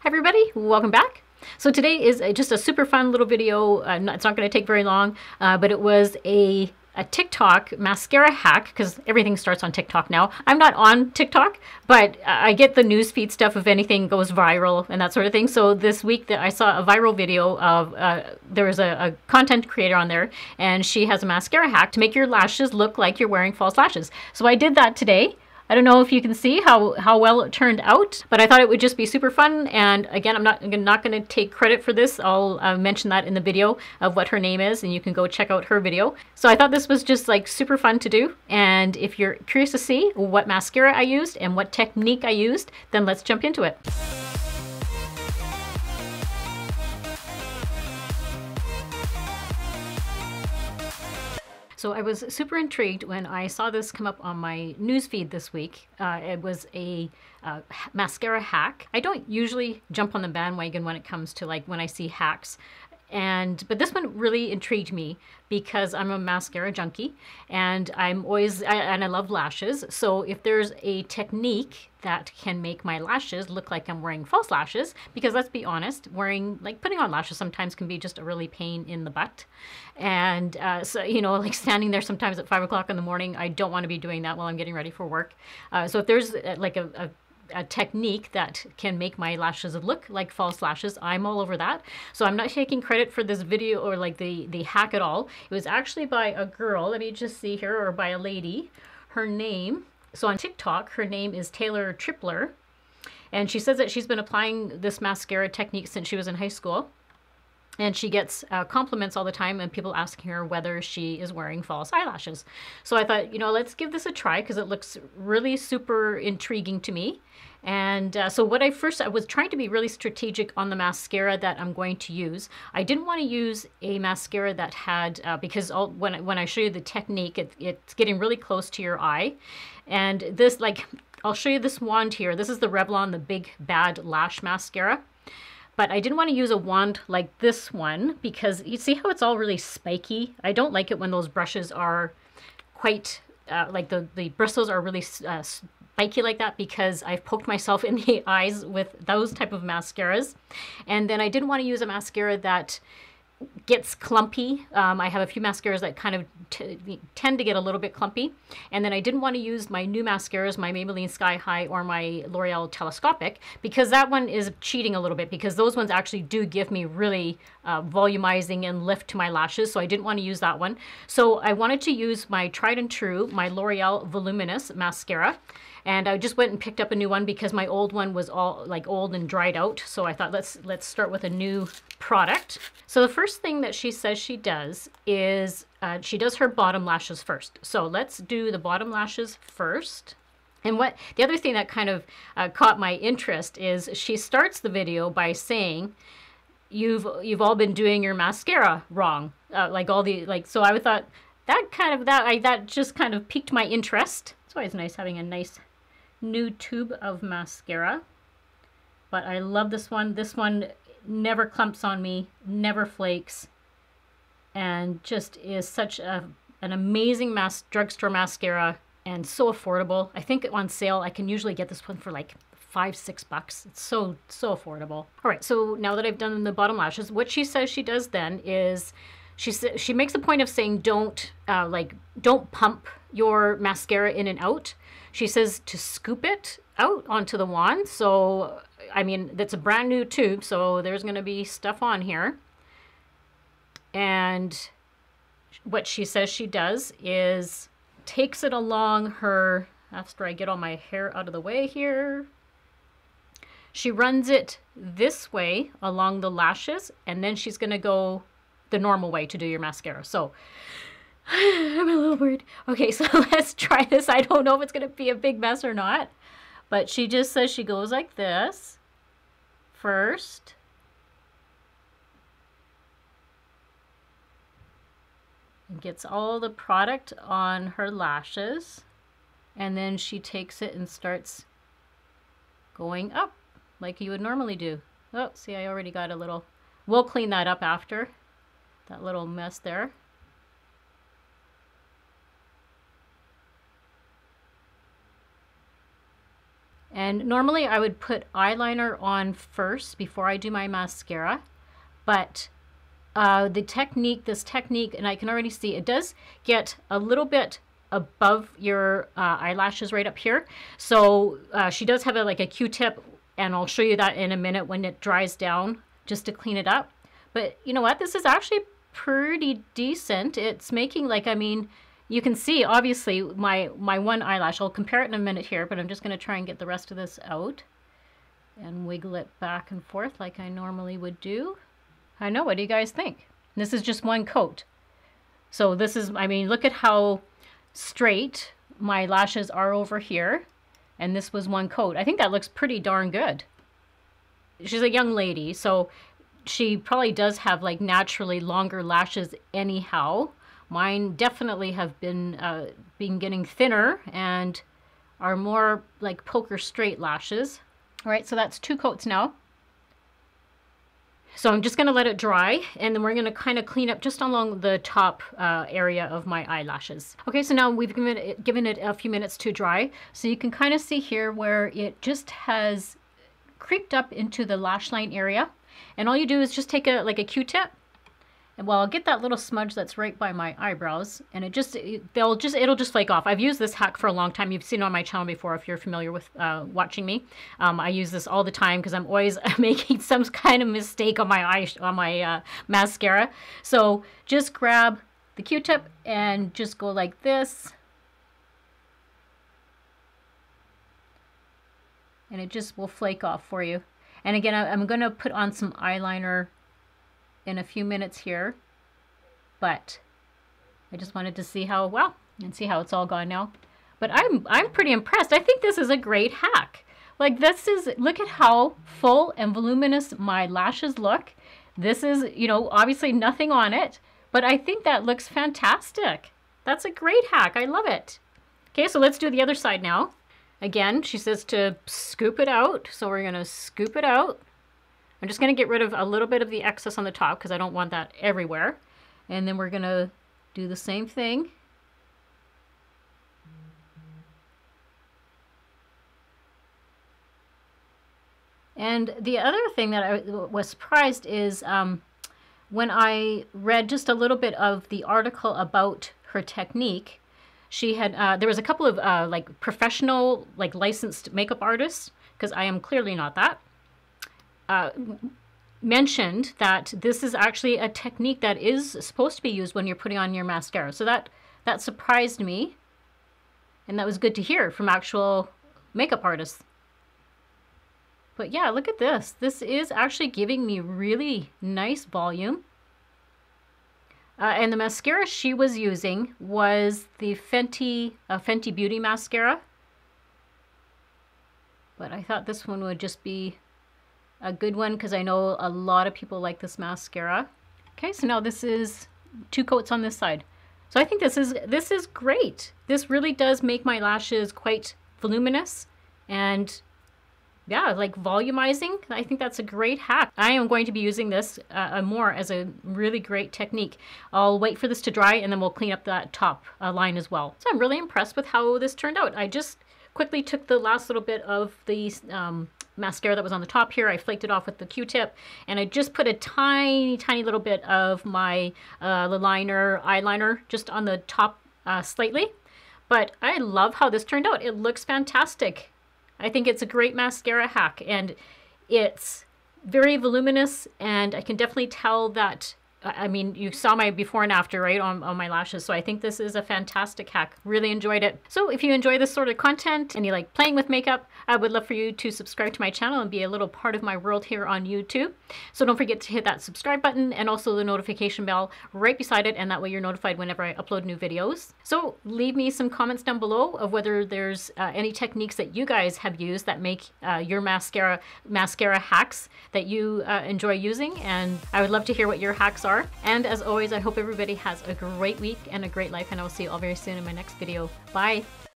Hi everybody, welcome back. So today is just a super fun little video. It's not going to take very long, but it was a TikTok mascara hack, because everything starts on TikTok now. I'm not on TikTok, but I get the newsfeed stuff if anything goes viral and that sort of thing. So this week that I saw a viral video of, there was a content creator on there, and she has a mascara hack to make your lashes look like you're wearing false lashes. So I did that today. I don't know if you can see how well it turned out, but I thought it would just be super fun. And again, I'm not going to take credit for this. I'll mention that in the video of what her name is, and you can go check out her video. So I thought this was just like super fun to do. And if you're curious to see what mascara I used and what technique I used, then let's jump into it. So I was super intrigued when I saw this come up on my newsfeed this week. It was a mascara hack. I don't usually jump on the bandwagon when it comes to like when I see hacks. But this one really intrigued me because I'm a mascara junkie, and I love lashes. So if there's a technique that can make my lashes look like I'm wearing false lashes, because let's be honest, putting on lashes sometimes can be just a really pain in the butt. And so, you know, like standing there sometimes at 5 o'clock in the morning, I don't want to be doing that while I'm getting ready for work. So if there's like a technique that can make my lashes look like false lashes, I'm all over that. So I'm not taking credit for this video or like the hack at all. It was actually by a girl, let me just see here, or by a lady. Her name, so on TikTok, her name is Taylor Tripler, and she says that she's been applying this mascara technique since she was in high school. And she gets compliments all the time, and people asking her whether she is wearing false eyelashes. So I thought, you know, let's give this a try because it looks really super intriguing to me. And so what I was trying to be really strategic on the mascara that I'm going to use. I didn't want to use a mascara that had, because when I show you the technique, it's getting really close to your eye. And this, like, I'll show you this wand here. This is the Revlon, the Big Bad Lash Mascara. But I didn't want to use a wand like this one because you see how it's all really spiky? I don't like it when those brushes are quite, like the bristles are really spiky like that, because I've poked myself in the eyes with those type of mascaras. And then I didn't want to use a mascara that gets clumpy. I have a few mascaras that kind of tend to get a little bit clumpy. And then I didn't want to use my new mascaras, my Maybelline Sky High or my L'Oreal Telescopic, because that one is cheating a little bit, because those ones actually do give me really volumizing and lift to my lashes. So I didn't want to use that one. So I wanted to use my tried and true, my L'Oreal Voluminous mascara. And I just went and picked up a new one because my old one was all like old and dried out. So I thought let's start with a new product. So the first thing that she says she does is she does her bottom lashes first. So let's do the bottom lashes first. And the other thing that kind of caught my interest is she starts the video by saying, you've all been doing your mascara wrong. So I thought that just kind of piqued my interest. It's always nice having a nice new tube of mascara. But I love this one. This one never clumps on me, never flakes, and just is such an amazing drugstore mascara, and so affordable. I think on sale I can usually get this one for like $5-6. It's so affordable. All right, so now that I've done the bottom lashes, what she says she does then is she makes a point of saying don't pump your mascara in and out. She says to scoop it out onto the wand. So, I mean, that's a brand new tube, so there's going to be stuff on here. And what she says she does is takes it along her, after I get all my hair out of the way here, she runs it this way along the lashes, and then she's going to go the normal way to do your mascara. So I'm a little worried. Okay, so let's try this. I don't know if it's going to be a big mess or not, but she just says she goes like this first. And gets all the product on her lashes, and then she takes it and starts going up like you would normally do. Oh, see, I already got a little, we'll clean that up after, that little mess there. And normally I would put eyeliner on first before I do my mascara, but this technique, and I can already see it does get a little bit above your eyelashes right up here. So she does have like a Q-tip, and I'll show you that in a minute when it dries down, just to clean it up. But you know what? This is actually pretty decent. It's making, like, I mean, you can see obviously my one eyelash. I'll compare it in a minute here, but I'm just going to try and get the rest of this out and wiggle it back and forth like I normally would do. I know, what do you guys think? This is just one coat. So this is, I mean, look at how straight my lashes are over here. And this was one coat. I think that looks pretty darn good. She's a young lady, so she probably does have like naturally longer lashes anyhow. Mine definitely have been getting thinner and are more like poker straight lashes. All right, so that's 2 coats now. So I'm just going to let it dry, and then we're going to kind of clean up just along the top area of my eyelashes. Okay, so now we've given it a few minutes to dry. So you can kind of see here where it just has creeped up into the lash line area. And all you do is just take like a Q-tip, and well, I'll get that little smudge that's right by my eyebrows, and it'll just flake off. I've used this hack for a long time. You've seen it on my channel before if you're familiar with watching me. I use this all the time because I'm always making some kind of mistake on my mascara. So just grab the Q-tip and just go like this, and it just will flake off for you. And again, I'm going to put on some eyeliner in a few minutes here, but I just wanted to see how well and see how it's all gone now. But I'm pretty impressed. I think this is a great hack. Like, look at how full and voluminous my lashes look. This is, you know, obviously nothing on it, but I think that looks fantastic. That's a great hack. I love it. Okay, so let's do the other side now. Again, she says to scoop it out, so we're gonna scoop it out. I'm just going to get rid of a little bit of the excess on the top because I don't want that everywhere. And then we're going to do the same thing. And the other thing that I was surprised is when I read just a little bit of the article about her technique, she had, there was a couple of like professional, like licensed makeup artists, because I am clearly not that. Mentioned that this is actually a technique that is supposed to be used when you're putting on your mascara. So that surprised me, and that was good to hear from actual makeup artists. But yeah, look at this. This is actually giving me really nice volume. And the mascara she was using was the Fenty Beauty mascara. But I thought this one would just be a good one because I know a lot of people like this mascara. Okay, so now this is 2 coats on this side. So I think this is great. This really does make my lashes quite voluminous and yeah, like volumizing. I think that's a great hack. I am going to be using this more as a really great technique. I'll wait for this to dry and then we'll clean up that top line as well. So I'm really impressed with how this turned out. I just quickly took the last little bit of the mascara that was on the top here. I flaked it off with the Q-tip, and I just put a tiny little bit of my eyeliner just on the top slightly. But I love how this turned out. It looks fantastic. I think it's a great mascara hack, and it's very voluminous, and I can definitely tell that, I mean, you saw my before and after, right, on my lashes. So I think this is a fantastic hack. Really enjoyed it. So if you enjoy this sort of content and you like playing with makeup, I would love for you to subscribe to my channel and be a little part of my world here on YouTube. So don't forget to hit that subscribe button and also the notification bell right beside it, and that way you're notified whenever I upload new videos. So leave me some comments down below of whether there's any techniques that you guys have used that make your mascara hacks that you enjoy using, and I would love to hear what your hacks are. And as always, I hope everybody has a great week and a great life, and I will see you all very soon in my next video. Bye!